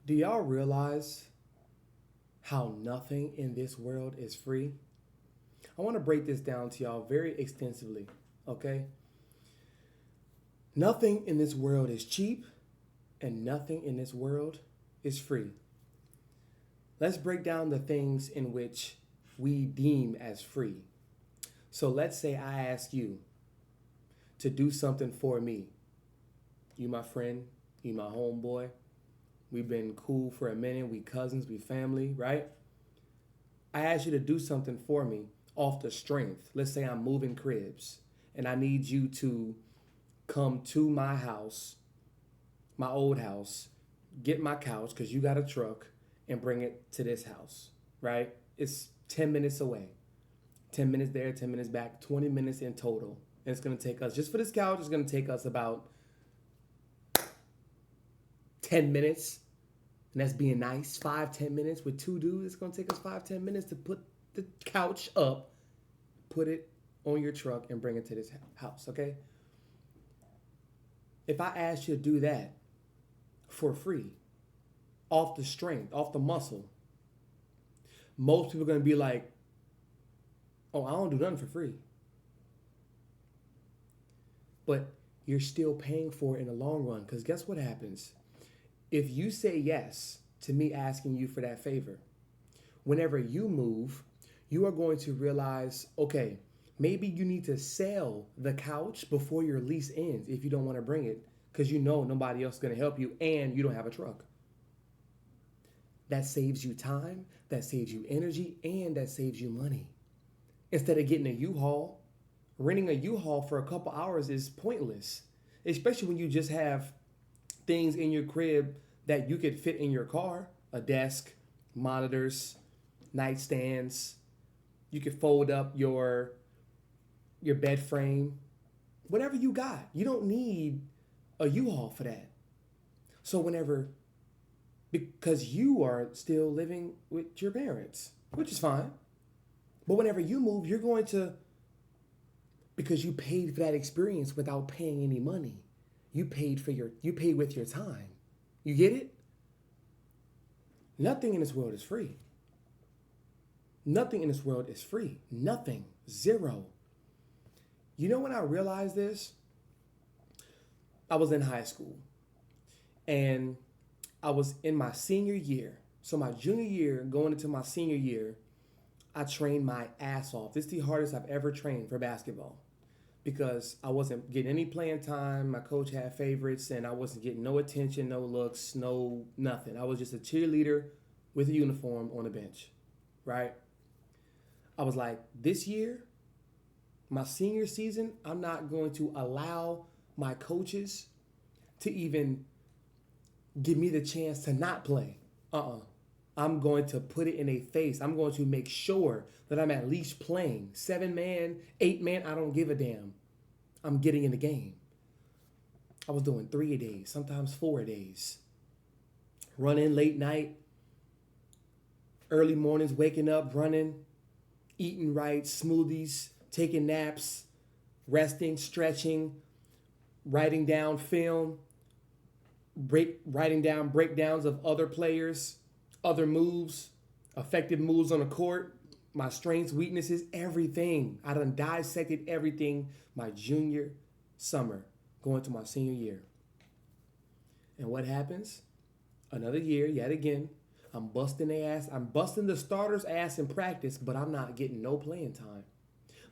Do y'all realize how nothing in this world is free? I want to break this down to y'all very extensively, okay? Nothing in this world is cheap and nothing in this world is free. Let's break down the things in which we deem as free. So let's say I ask you to do something for me. You my friend, you my homeboy. We've been cool for a minute. We cousins, we family, right? I ask you to do something for me off the strength. Let's say I'm moving cribs and I need you to come to my house, my old house, get my couch because you got a truck and bring it to this house, right? It's 10 minutes away. 10 minutes there, 10 minutes back, 20 minutes in total. And it's going to take us, just for this couch, it's going to take us about 10 minutes. And that's being nice. 5-10 minutes with two dudes. It's going to take us 5-10 minutes to put the couch up, put it on your truck, and bring it to this house, okay? If I ask you to do that for free, off the strength, off the muscle, most people are going to be like, oh, I don't do nothing for free. But you're still paying for it in the long run, because guess what happens? If you say yes to me asking you for that favor, whenever you move, you are going to realize, okay, maybe you need to sell the couch before your lease ends if you don't want to bring it, because you know nobody else is going to help you and you don't have a truck. That saves you time, that saves you energy, and that saves you money. Instead of getting a U-Haul, renting a U-Haul for a couple hours is pointless, especially when you just have things in your crib that you could fit in your car, a desk, monitors, nightstands. You could fold up your bed frame, whatever you got. You don't need a U-Haul for that. So because you are still living with your parents, which is fine. But whenever you move, you're going to, because you paid for that experience without paying any money. You paid with your time. You get it? Nothing in this world is free. Nothing in this world is free. Nothing. Zero. You know when I realized this? I was in high school and I was in my senior year. So my junior year, going into my senior year, I trained my ass off. This is the hardest I've ever trained for basketball because I wasn't getting any playing time. My coach had favorites and I wasn't getting no attention, no looks, no nothing. I was just a cheerleader with a uniform on the bench, right? I was like, this year, my senior season, I'm not going to allow my coaches to even give me the chance to not play. I'm going to put it in their face. I'm going to make sure that I'm at least playing. 7-man, 8-man, I don't give a damn. I'm getting in the game. I was doing 3-a-days, sometimes 4-a-days. Running late night, early mornings, waking up, running, eating right, smoothies, taking naps, resting, stretching, writing down film, writing down breakdowns of other players, other moves, effective moves on the court, my strengths, weaknesses, everything. I done dissected everything my junior summer, going to my senior year. And what happens? Another year, yet again, I'm busting their ass. I'm busting the starters' ass in practice, but I'm not getting no playing time.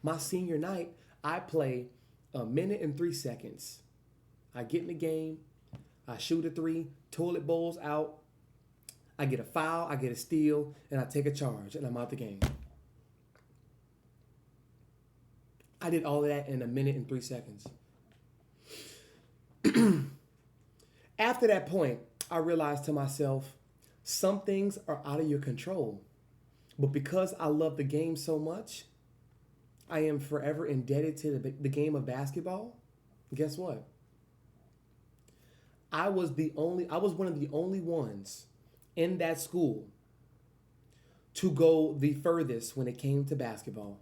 My senior night, I play 1 minute and 3 seconds. I get in the game, I shoot a 3, toilet bowls out, I get a foul, I get a steal, and I take a charge, and I'm out the game. I did all of that in 1 minute and 3 seconds. After that point, I realized to myself, some things are out of your control. But because I love the game so much, I am forever indebted to the game of basketball. Guess what? I was one of the only ones in that school to go the furthest when it came to basketball.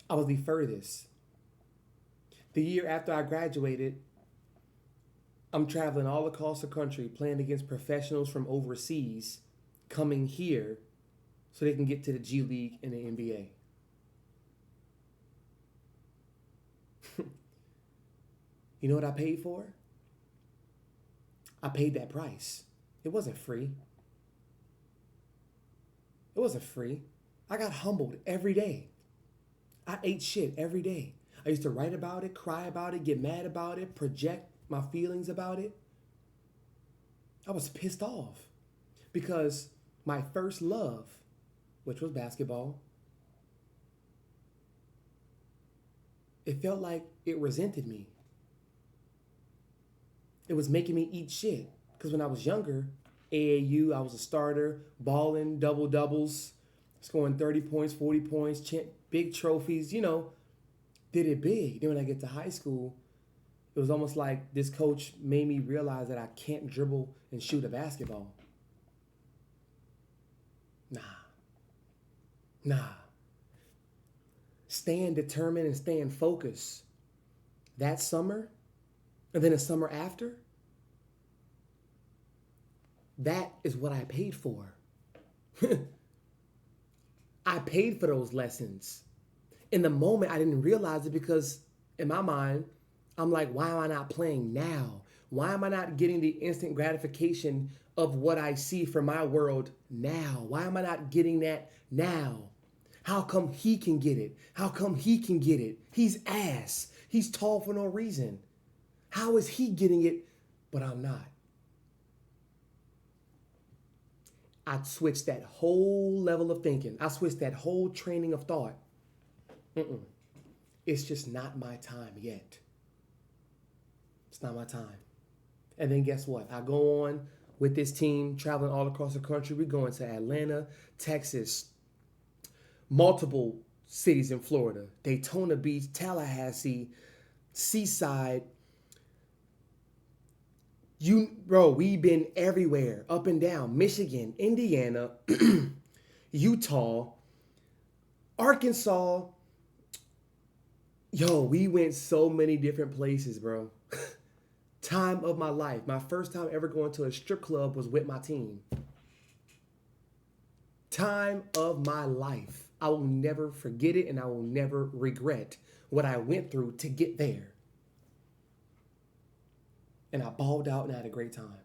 I was the furthest. The year after I graduated, I'm traveling all across the country playing against professionals from overseas coming here so they can get to the G League and the NBA. You know what I paid for? I paid that price. It wasn't free. It wasn't free. I got humbled every day. I ate shit every day. I used to write about it, cry about it, get mad about it, project my feelings about it. I was pissed off because my first love, which was basketball, it felt like it resented me. It was making me eat shit. Because when I was younger, AAU, I was a starter, balling, double-doubles, scoring 30 points, 40 points, big trophies, you know, did it big. Then when I get to high school, it was almost like this coach made me realize that I can't dribble and shoot a basketball. Nah. Staying determined and staying focused. That summer, and then the summer after, that is what I paid for. I paid for those lessons. In the moment, I didn't realize it because in my mind, I'm like, why am I not playing now? Why am I not getting the instant gratification of what I see for my world now? Why am I not getting that now? How come he can get it? How come he can get it? He's ass. He's tall for no reason. How is he getting it, but I'm not? I switched that whole level of thinking. I switched that whole training of thought. It's just not my time yet. It's not my time. And then guess what? I go on with this team, traveling all across the country. We're going to Atlanta, Texas, multiple cities in Florida, Daytona Beach, Tallahassee, Seaside. We've been everywhere, up and down. Michigan, Indiana, Utah, Arkansas. We went so many different places, bro. Time of my life. My first time ever going to a strip club was with my team. Time of my life. I will never forget it, and I will never regret what I went through to get there. And I balled out and I had a great time.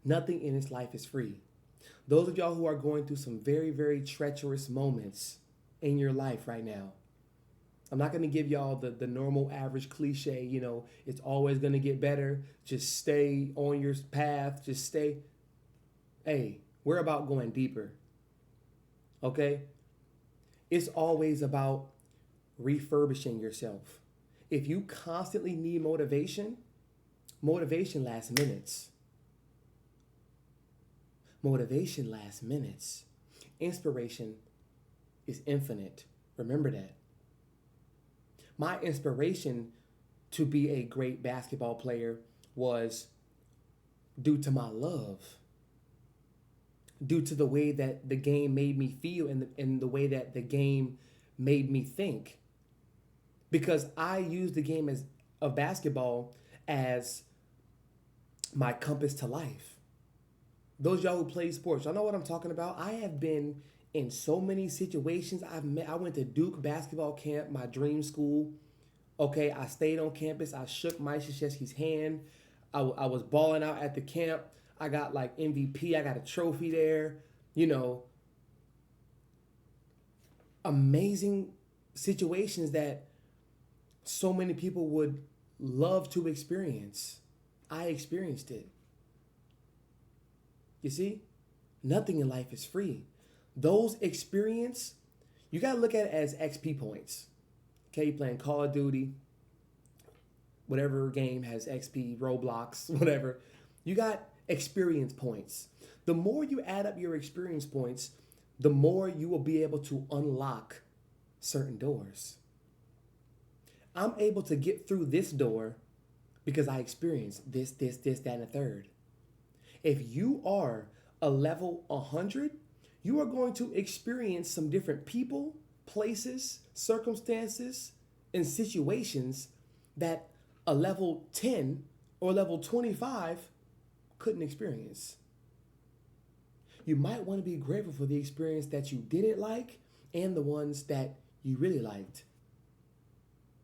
Nothing in this life is free. Those of y'all who are going through some very, very treacherous moments in your life right now, I'm not going to give y'all the normal average cliche, it's always going to get better. Just stay on your path. Just stay. Hey, we're about going deeper. Okay? It's always about refurbishing yourself. If you constantly need motivation lasts minutes. Motivation lasts minutes. Inspiration is infinite. Remember that. My inspiration to be a great basketball player was due to my love, due to the way that the game made me feel and the way that the game made me think. Because I use the game of basketball as my compass to life. Those y'all who play sports, y'all know what I'm talking about. I have been in so many situations. I went to Duke basketball camp, my dream school. Okay, I stayed on campus. I shook 𝗬𝗂𝗫𝗂𝗃𝗃𝗃𝗃𝗃𝗃𝗃𝗃𝗃𝗃 hand. I was balling out at the camp. I got like MVP. I got a trophy there. Amazing situations that so many people would love to experience. I experienced it. You see, nothing in life is free. Those experience, you got to look at it as XP points. Okay, you're playing Call of Duty, whatever game has XP, Roblox, whatever. You got experience points. The more you add up your experience points, the more you will be able to unlock certain doors. I'm able to get through this door because I experienced this, that, and the third. If you are a level 100, you are going to experience some different people, places, circumstances, and situations that a level 10 or level 25 couldn't experience. You might want to be grateful for the experience that you didn't like and the ones that you really liked.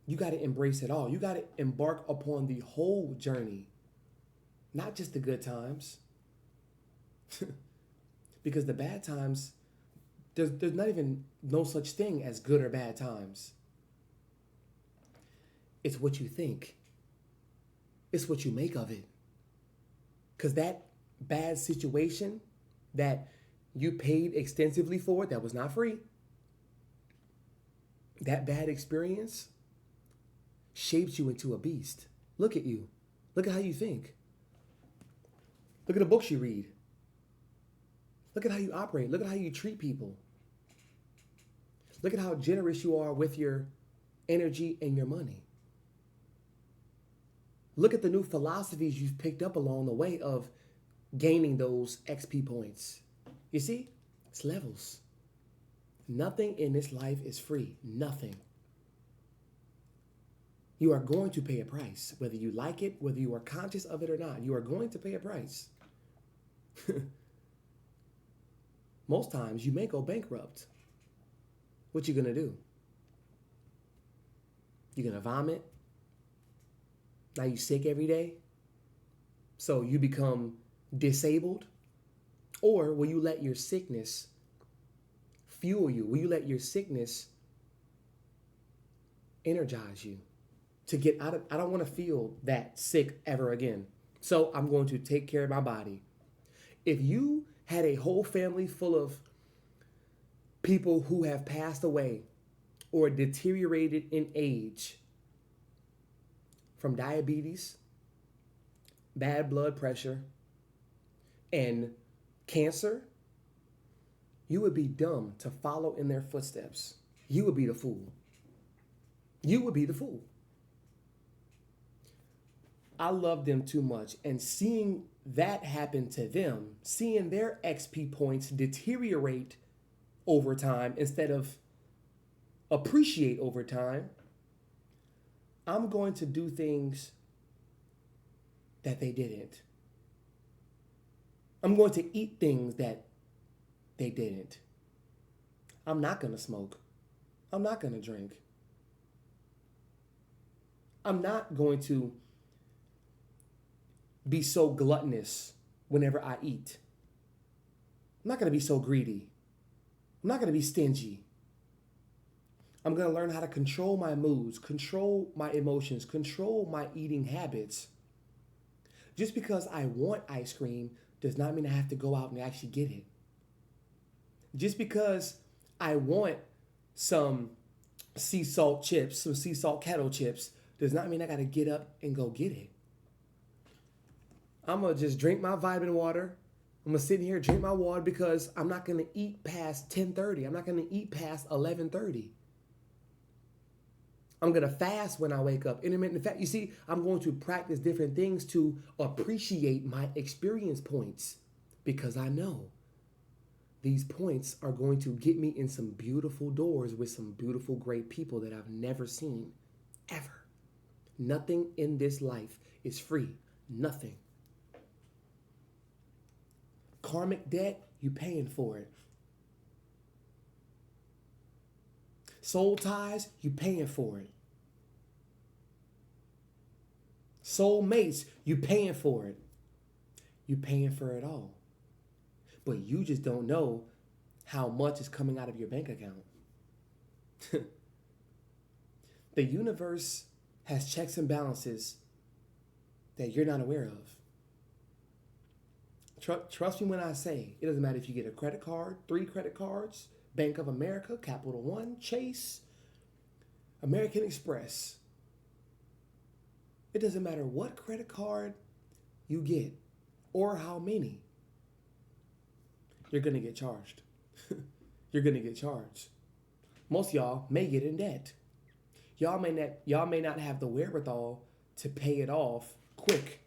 You got to embrace it all. You got to embark upon the whole journey, not just the good times. Because the bad times, there's not even no such thing as good or bad times. It's what you think. It's what you make of it. Because that bad situation that you paid extensively for, that was not free, that bad experience shapes you into a beast. Look at you. Look at how you think. Look at the books you read. Look at how you operate. Look at how you treat people. Look at how generous you are with your energy and your money. Look at the new philosophies you've picked up along the way of gaining those XP points. You see, it's levels. Nothing in this life is free. Nothing. You are going to pay a price, whether you like it, whether you are conscious of it or not. You are going to pay a price. Most times you may go bankrupt. What you gonna do? You gonna vomit? Now you sick every day? So you become disabled? Or will you let your sickness fuel you? Will you let your sickness energize you to get out of, I don't want to feel that sick ever again. So I'm going to take care of my body. If you had a whole family full of people who have passed away or deteriorated in age from diabetes, bad blood pressure, and cancer, you would be dumb to follow in their footsteps. You would be the fool. You would be the fool. I love them too much, and seeing that happen to them, seeing their XP points deteriorate over time instead of appreciate over time, I'm going to do things that they didn't. I'm going to eat things that they didn't. I'm not going to smoke. I'm not going to drink. I'm not going to be so gluttonous whenever I eat. I'm not going to be so greedy. I'm not going to be stingy. I'm going to learn how to control my moods, control my emotions, control my eating habits. Just because I want ice cream does not mean I have to go out and actually get it. Just because I want some sea salt chips, some sea salt kettle chips, does not mean I got to get up and go get it. I'm going to just drink my vitamin water. I'm going to sit here and drink my water because I'm not going to eat past 10:30. I'm not going to eat past 11:30. I'm going to fast when I wake up. Intermittent fast. You see, I'm going to practice different things to appreciate my experience points because I know these points are going to get me in some beautiful doors with some beautiful, great people that I've never seen, ever. Nothing in this life is free. Nothing. Karmic debt, you paying for it. Soul ties, you paying for it. Soul mates, you paying for it. You paying for it all. But you just don't know how much is coming out of your bank account. The universe has checks and balances that you're not aware of. Trust me when I say, it doesn't matter if you get a credit card, 3 credit cards, Bank of America, Capital One, Chase, American Express. It doesn't matter what credit card you get or how many. You're going to get charged. You're going to get charged. Most of y'all may get in debt. Y'all may not have the wherewithal to pay it off quick.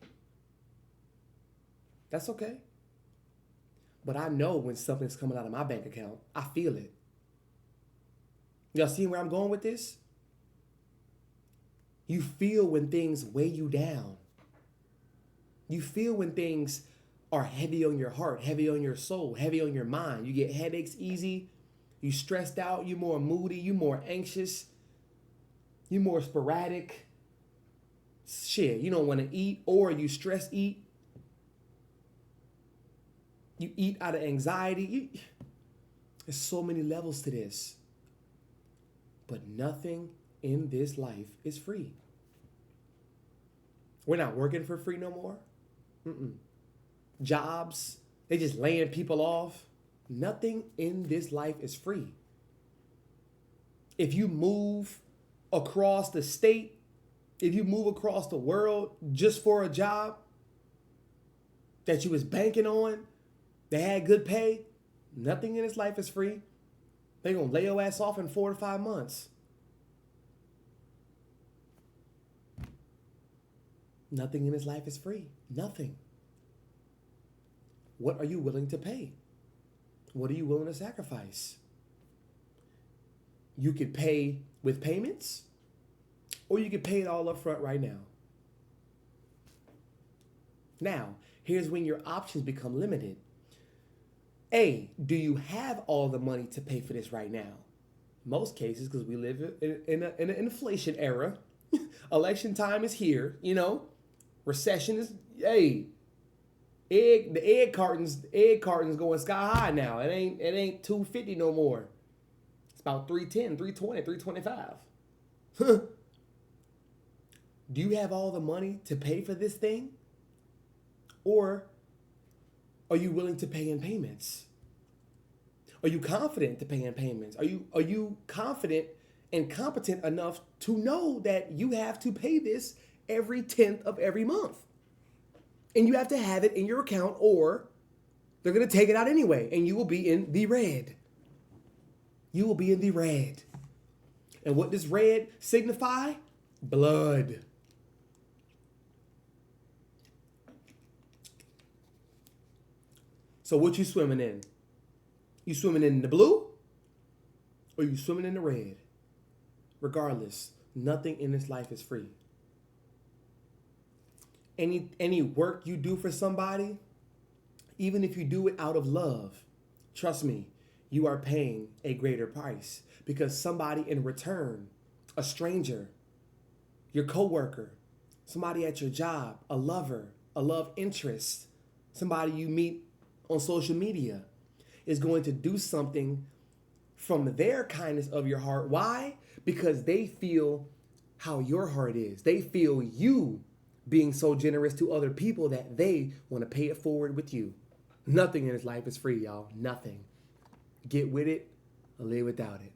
That's okay. But I know when something's coming out of my bank account. I feel it. Y'all see where I'm going with this? You feel when things weigh you down. You feel when things are heavy on your heart, heavy on your soul, heavy on your mind. You get headaches easy. You stressed out. You more moody. You more anxious. You more sporadic. Shit, you don't want to eat, or you stress eat. You eat out of anxiety. There's so many levels to this. But nothing in this life is free. We're not working for free no more. Jobs, they just laying people off. Nothing in this life is free. If you move across the state, if you move across the world just for a job that you was banking on, that had good pay, nothing in this life is free. They're going to lay your ass off in 4 to 5 months. Nothing in this life is free. Nothing. What are you willing to pay? What are you willing to sacrifice? You could pay with payments, or you could pay it all up front right now. Now, here's when your options become limited. A, do you have all the money to pay for this right now? Most cases, because we live in an inflation era. Election time is here, you know. Recession is, the egg cartons going sky high now. It ain't $2.50 no more. It's about $3.10, $3.20, $3.25. Do you have all the money to pay for this thing? Or are you willing to pay in payments? Are you confident to pay in payments? Are you confident and competent enough to know that you have to pay this every 10th of every month? And you have to have it in your account, or they're going to take it out anyway, and you will be in the red. You will be in the red. And what does red signify? Blood. So what you swimming in? You swimming in the blue, or you swimming in the red? Regardless, nothing in this life is free. Any work you do for somebody, even if you do it out of love, trust me, you are paying a greater price, because somebody in return, a stranger, your coworker, somebody at your job, a lover, a love interest, somebody you meet on social media, is going to do something from their kindness of your heart. Why? Because they feel how your heart is. They feel you being so generous to other people that they want to pay it forward with you. Nothing in this life is free, y'all. Nothing. Get with it or live without it.